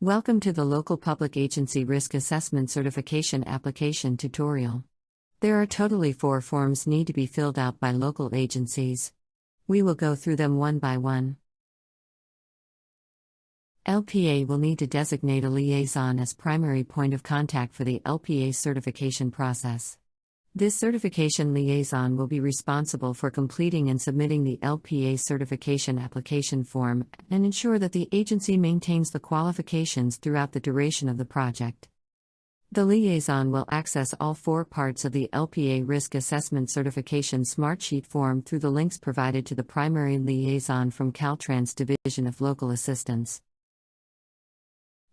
Welcome to the Local Public Agency Risk Assessment Certification Application tutorial. There are totally 4 forms need to be filled out by local agencies. We will go through them one by one. LPA will need to designate a liaison as primary point of contact for the LPA certification process. This certification liaison will be responsible for completing and submitting the LPA certification application form and ensure that the agency maintains the qualifications throughout the duration of the project. The liaison will access all 4 parts of the LPA Risk Assessment Certification Smartsheet form through the links provided to the primary liaison from Caltrans Division of Local Assistance.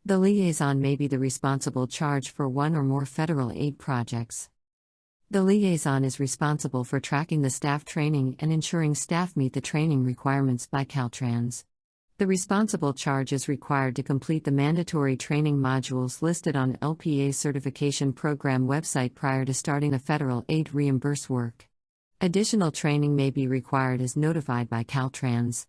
The liaison may be the responsible charge for one or more federal aid projects. The liaison is responsible for tracking the staff training and ensuring staff meet the training requirements by Caltrans. The responsible charge is required to complete the mandatory training modules listed on LPA certification program website prior to starting the federal aid reimburse work. Additional training may be required as notified by Caltrans.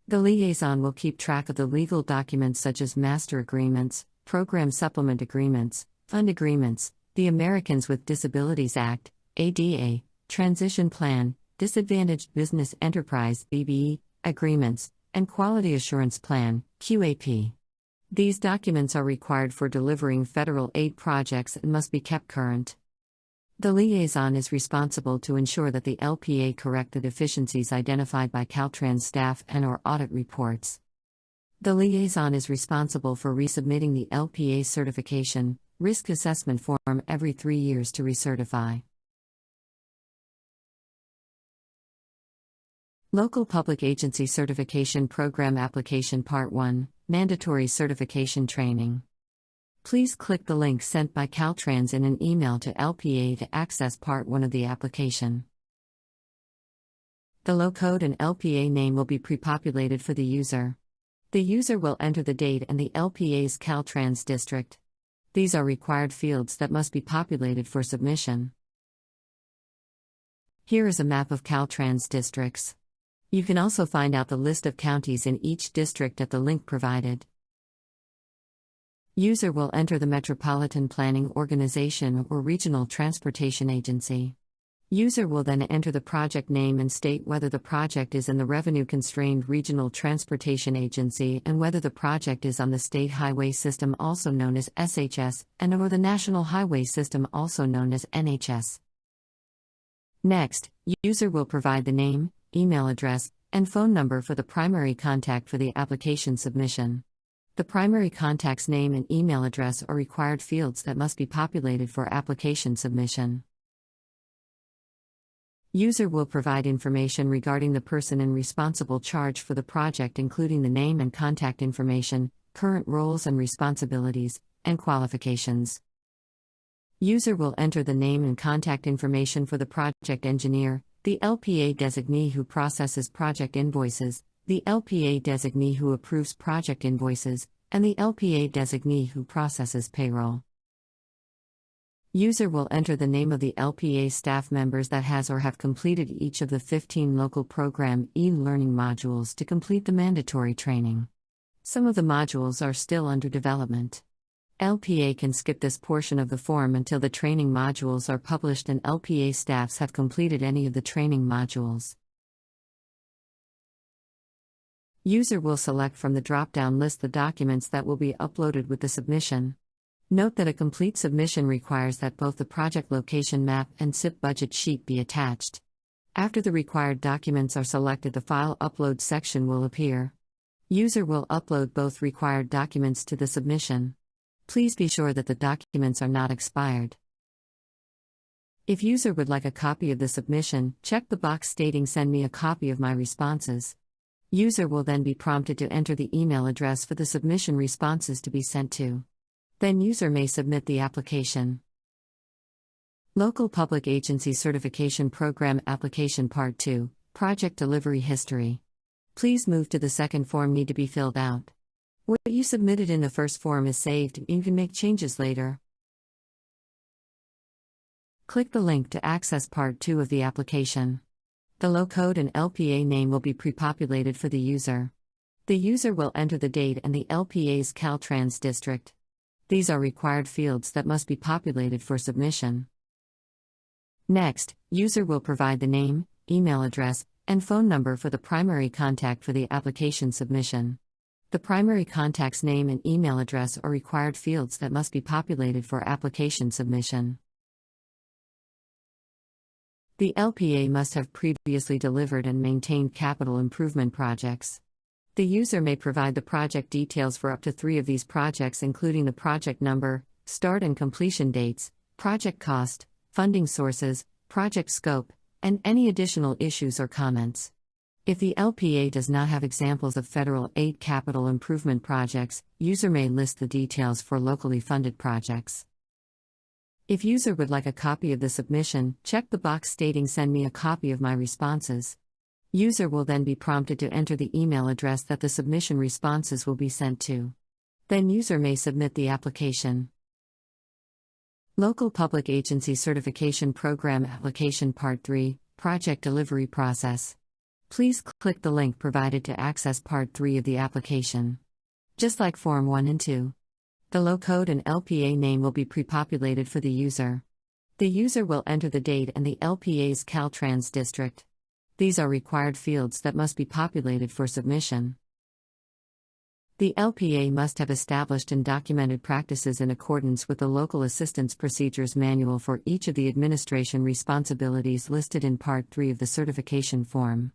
The liaison will keep track of the legal documents such as master agreements, program supplement agreements, fund agreements, the Americans with Disabilities Act, ADA, Transition Plan, Disadvantaged Business Enterprise (BBE) agreements, and Quality Assurance Plan (QAP). These documents are required for delivering federal aid projects and must be kept current. The liaison is responsible to ensure that the LPA correct the deficiencies identified by Caltrans staff and/or audit reports. The liaison is responsible for resubmitting the LPA certification risk assessment form every 3 years to recertify. Local Public Agency Certification Program Application Part 1 Mandatory Certification Training. Please click the link sent by Caltrans in an email to LPA to access Part 1 of the application. The low code and LPA name will be pre-populated for the user. The user will enter the date and the LPA's Caltrans district. These are required fields that must be populated for submission. Here is a map of Caltrans districts. You can also find out the list of counties in each district at the link provided. User will enter the Metropolitan Planning Organization or Regional Transportation Agency. User will then enter the project name and state whether the project is in the Revenue-Constrained Regional Transportation Agency and whether the project is on the State Highway System also known as SHS and/or the National Highway System also known as NHS. Next, user will provide the name, email address, and phone number for the primary contact for the application submission. The primary contact's name and email address are required fields that must be populated for application submission. User will provide information regarding the person in responsible charge for the project including the name and contact information, current roles and responsibilities, and qualifications. User will enter the name and contact information for the project engineer, the LPA designee who processes project invoices, the LPA designee who approves project invoices, and the LPA designee who processes payroll. User will enter the name of the LPA staff members that has or have completed each of the 15 local program e-learning modules to complete the mandatory training. Some of the modules are still under development. LPA can skip this portion of the form until the training modules are published and LPA staffs have completed any of the training modules. User will select from the drop-down list the documents that will be uploaded with the submission. Note that a complete submission requires that both the project location map and SIP budget sheet be attached. After the required documents are selected, the File Upload section will appear. User will upload both required documents to the submission. Please be sure that the documents are not expired. If user would like a copy of the submission, check the box stating "Send me a copy of my responses." User will then be prompted to enter the email address for the submission responses to be sent to. Then user may submit the application. Local Public Agency Certification Program Application Part 2, Project Delivery History. Please move to the second form need to be filled out. What you submitted in the first form is saved, you can make changes later. Click the link to access Part 2 of the application. The low code and LPA name will be pre-populated for the user. The user will enter the date and the LPA's Caltrans district. These are required fields that must be populated for submission. Next, user will provide the name, email address, and phone number for the primary contact for the application submission. The primary contact's name and email address are required fields that must be populated for application submission. The LPA must have previously delivered and maintained capital improvement projects. The user may provide the project details for up to 3 of these projects, including the project number, start and completion dates, project cost, funding sources, project scope, and any additional issues or comments. If the LPA does not have examples of federal aid capital improvement projects, user may list the details for locally funded projects. If user would like a copy of the submission, check the box stating "Send me a copy of my responses." User will then be prompted to enter the email address that the submission responses will be sent to. Then user may submit the application. Local Public Agency Certification Program Application Part 3, Project Delivery Process. Please click the link provided to access Part 3 of the application. Just like Form 1 and 2. The low code and LPA name will be pre-populated for the user. The user will enter the date and the LPA's Caltrans district. These are required fields that must be populated for submission. The LPA must have established and documented practices in accordance with the Local Assistance Procedures Manual for each of the administration responsibilities listed in Part 3 of the certification form.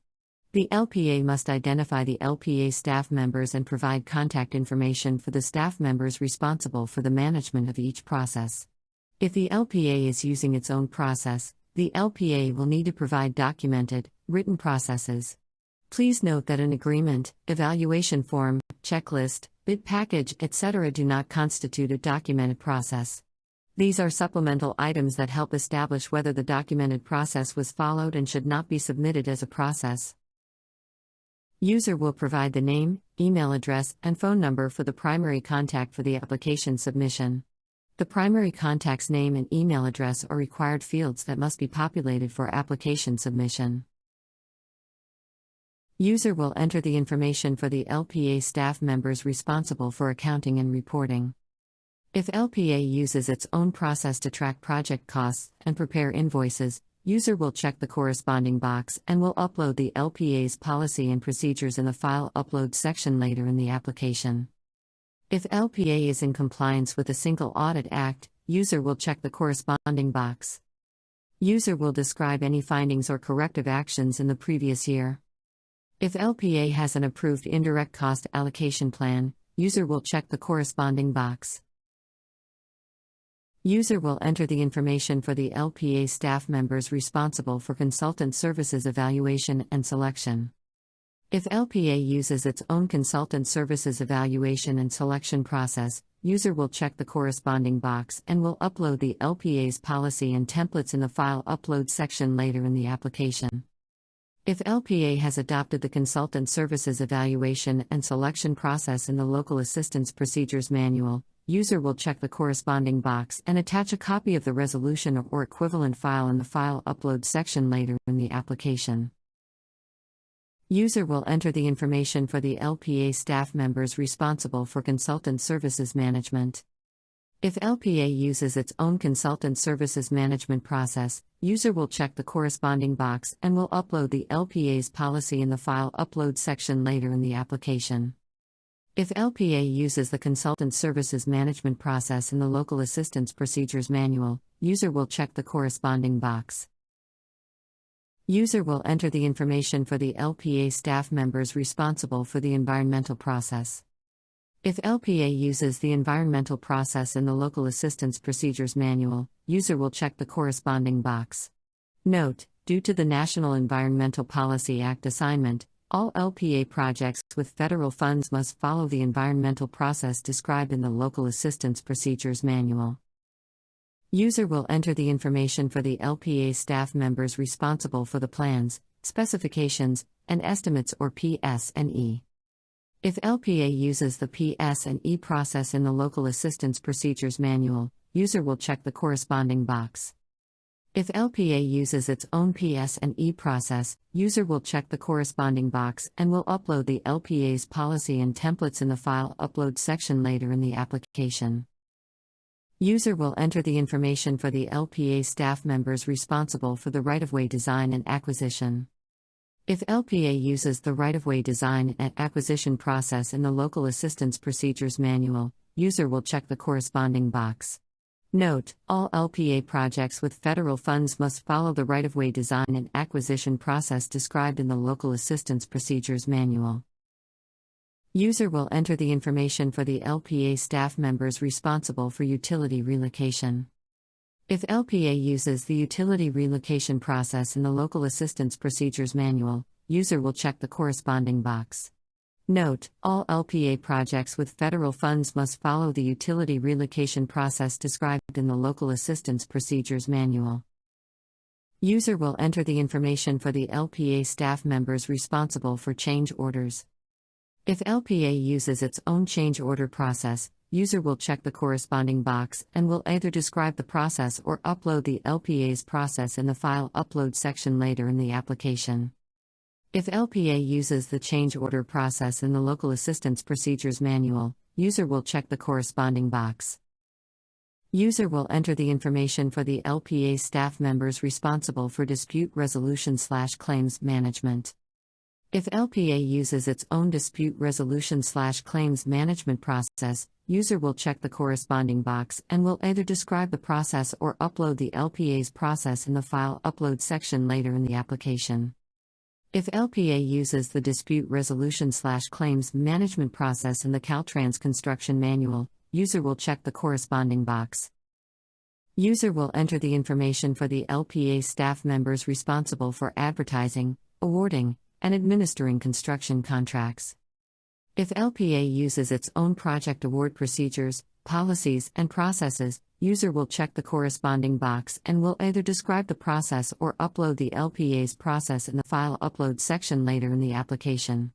The LPA must identify the LPA staff members and provide contact information for the staff members responsible for the management of each process. If the LPA is using its own process, the LPA will need to provide documented, written processes. Please note that an agreement, evaluation form, checklist, bid package, etc. do not constitute a documented process. These are supplemental items that help establish whether the documented process was followed and should not be submitted as a process. User will provide the name, email address, and phone number for the primary contact for the application submission. The primary contact's name and email address are required fields that must be populated for application submission. User will enter the information for the LPA staff members responsible for accounting and reporting. If LPA uses its own process to track project costs and prepare invoices, user will check the corresponding box and will upload the LPA's policy and procedures in the File Upload section later in the application. If LPA is in compliance with the Single Audit Act, user will check the corresponding box. User will describe any findings or corrective actions in the previous year. If LPA has an approved indirect cost allocation plan, user will check the corresponding box. User will enter the information for the LPA staff members responsible for consultant services evaluation and selection. If LPA uses its own consultant services evaluation and selection process, user will check the corresponding box and will upload the LPA's policy and templates in the File Upload section later in the application. If LPA has adopted the consultant services evaluation and selection process in the Local Assistance Procedures Manual, user will check the corresponding box and attach a copy of the resolution or equivalent file in the File Upload section later in the application. User will enter the information for the LPA staff members responsible for consultant services management. If LPA uses its own consultant services management process, user will check the corresponding box and will upload the LPA's policy in the File Upload section later in the application. If LPA uses the consultant services management process in the Local Assistance Procedures Manual, user will check the corresponding box. User will enter the information for the LPA staff members responsible for the environmental process. If LPA uses the environmental process in the Local Assistance Procedures Manual, user will check the corresponding box. Note, due to the National Environmental Policy Act assignment, all LPA projects with federal funds must follow the environmental process described in the Local Assistance Procedures Manual. User will enter the information for the LPA staff members responsible for the plans, specifications, and estimates or PS&E. If LPA uses the PS&E process in the Local Assistance Procedures Manual, user will check the corresponding box. If LPA uses its own PS&E process, user will check the corresponding box and will upload the LPA's policy and templates in the File Upload section later in the application. User will enter the information for the LPA staff members responsible for the right-of-way design and acquisition. If LPA uses the right-of-way design and acquisition process in the Local Assistance Procedures Manual, user will check the corresponding box. Note: all LPA projects with federal funds must follow the right-of-way design and acquisition process described in the Local Assistance Procedures Manual. User will enter the information for the LPA staff members responsible for utility relocation. If LPA uses the utility relocation process in the Local Assistance Procedures Manual, user will check the corresponding box. Note: all LPA projects with federal funds must follow the utility relocation process described in the Local Assistance Procedures Manual. User will enter the information for the LPA staff members responsible for change orders. If LPA uses its own change order process, user will check the corresponding box and will either describe the process or upload the LPA's process in the File Upload section later in the application. If LPA uses the change order process in the Local Assistance Procedures Manual, user will check the corresponding box. User will enter the information for the LPA staff members responsible for dispute resolution/claims management. If LPA uses its own dispute resolution/claims management process, user will check the corresponding box and will either describe the process or upload the LPA's process in the File Upload section later in the application. If LPA uses the dispute resolution/claims management process in the Caltrans construction manual, user will check the corresponding box. User will enter the information for the LPA staff members responsible for advertising, awarding, and administering construction contracts. If LPA uses its own project award procedures, policies, and processes, user will check the corresponding box and will either describe the process or upload the LPA's process in the File Upload section later in the application.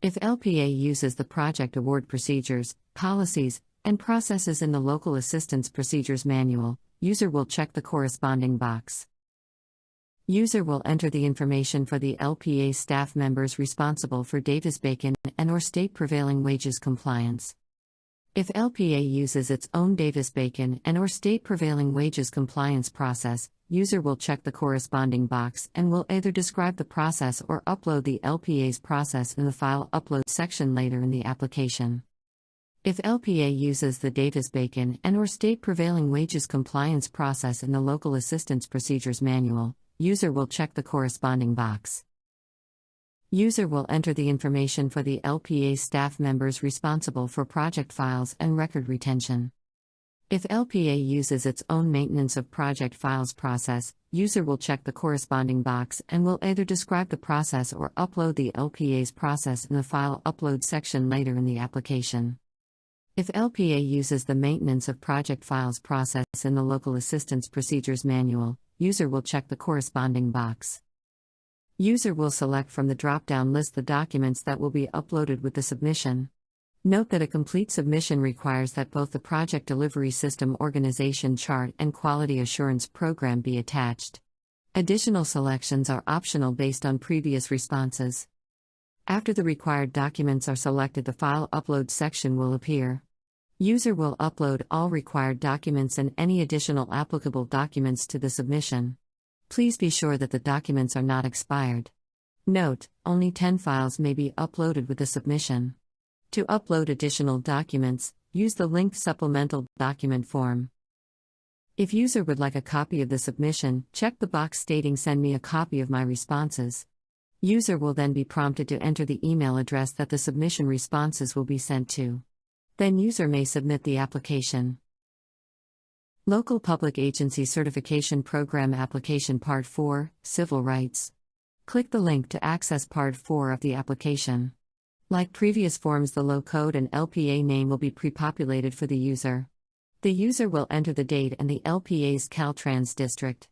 If LPA uses the project award procedures, policies, and processes in the Local Assistance Procedures Manual, user will check the corresponding box. User will enter the information for the LPA staff members responsible for Davis-Bacon and/or state prevailing wages compliance. If LPA uses its own Davis-Bacon and/or state prevailing wages compliance process, user will check the corresponding box and will either describe the process or upload the LPA's process in the File Upload section later in the application. If LPA uses the Davis-Bacon and/or state prevailing wages compliance process in the Local Assistance Procedures Manual, user will check the corresponding box. User will enter the information for the LPA staff members responsible for project files and record retention. If LPA uses its own maintenance of project files process, user will check the corresponding box and will either describe the process or upload the LPA's process in the File Upload section later in the application. If LPA uses the maintenance of project files process in the Local Assistance Procedures Manual, user will check the corresponding box. User will select from the drop-down list the documents that will be uploaded with the submission. Note that a complete submission requires that both the Project Delivery System Organization Chart and Quality Assurance Program be attached. Additional selections are optional based on previous responses. After the required documents are selected, the File Upload section will appear. User will upload all required documents and any additional applicable documents to the submission. Please be sure that the documents are not expired. Note: only 10 files may be uploaded with the submission. To upload additional documents, use the linked supplemental document form. If user would like a copy of the submission, check the box stating "Send me a copy of my responses." User will then be prompted to enter the email address that the submission responses will be sent to. Then user may submit the application. Local Public Agency Certification Program Application Part 4, Civil Rights. Click the link to access Part 4 of the application. Like previous forms, the low code and LPA name will be pre-populated for the user. The user will enter the date and the LPA's Caltrans district.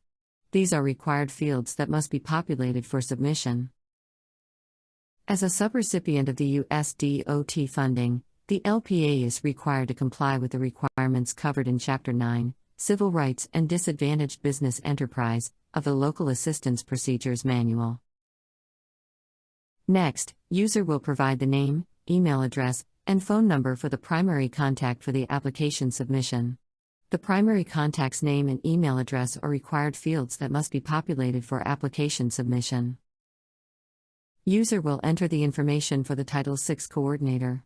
These are required fields that must be populated for submission. As a subrecipient of the USDOT funding, the LPA is required to comply with the requirements covered in Chapter 9, Civil Rights and Disadvantaged Business Enterprise, of the Local Assistance Procedures Manual. Next, user will provide the name, email address, and phone number for the primary contact for the application submission. The primary contact's name and email address are required fields that must be populated for application submission. User will enter the information for the Title VI coordinator.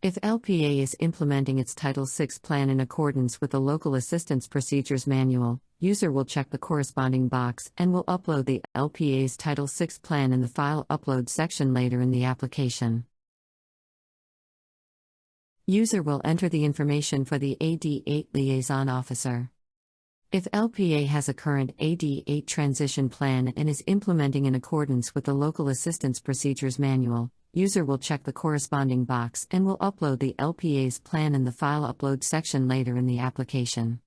If LPA is implementing its Title VI plan in accordance with the Local Assistance Procedures Manual, user will check the corresponding box and will upload the LPA's Title VI plan in the File Upload section later in the application. User will enter the information for the AD8 Liaison Officer. If LPA has a current AD8 transition plan and is implementing in accordance with the Local Assistance Procedures Manual, user will check the corresponding box and will upload the LPA's plan in the File Upload section later in the application.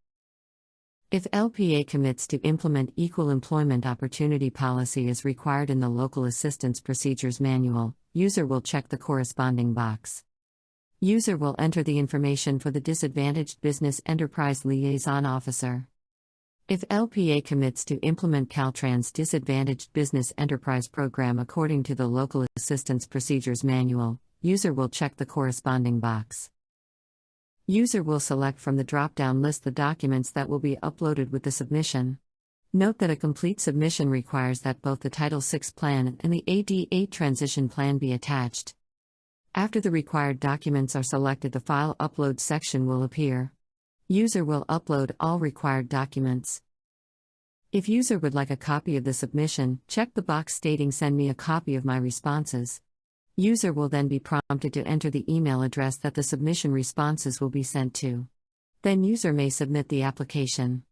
If LPA commits to implement Equal Employment Opportunity Policy as required in the Local Assistance Procedures Manual, user will check the corresponding box. User will enter the information for the Disadvantaged Business Enterprise Liaison Officer. If LPA commits to implement Caltrans' Disadvantaged Business Enterprise Program according to the Local Assistance Procedures Manual, user will check the corresponding box. User will select from the drop-down list the documents that will be uploaded with the submission. Note that a complete submission requires that both the Title VI plan and the AD8 transition plan be attached. After the required documents are selected, the File Upload section will appear. User will upload all required documents. If user would like a copy of the submission, check the box stating "Send me a copy of my responses." User will then be prompted to enter the email address that the submission responses will be sent to. Then user may submit the application.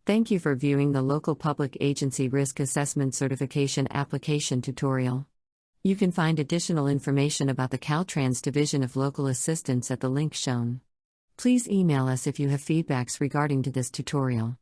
Thank you for viewing the Local Public Agency Risk Assessment Certification Application tutorial. You can find additional information about the Caltrans Division of Local Assistance at the link shown. Please email us if you have feedbacks regarding to this tutorial.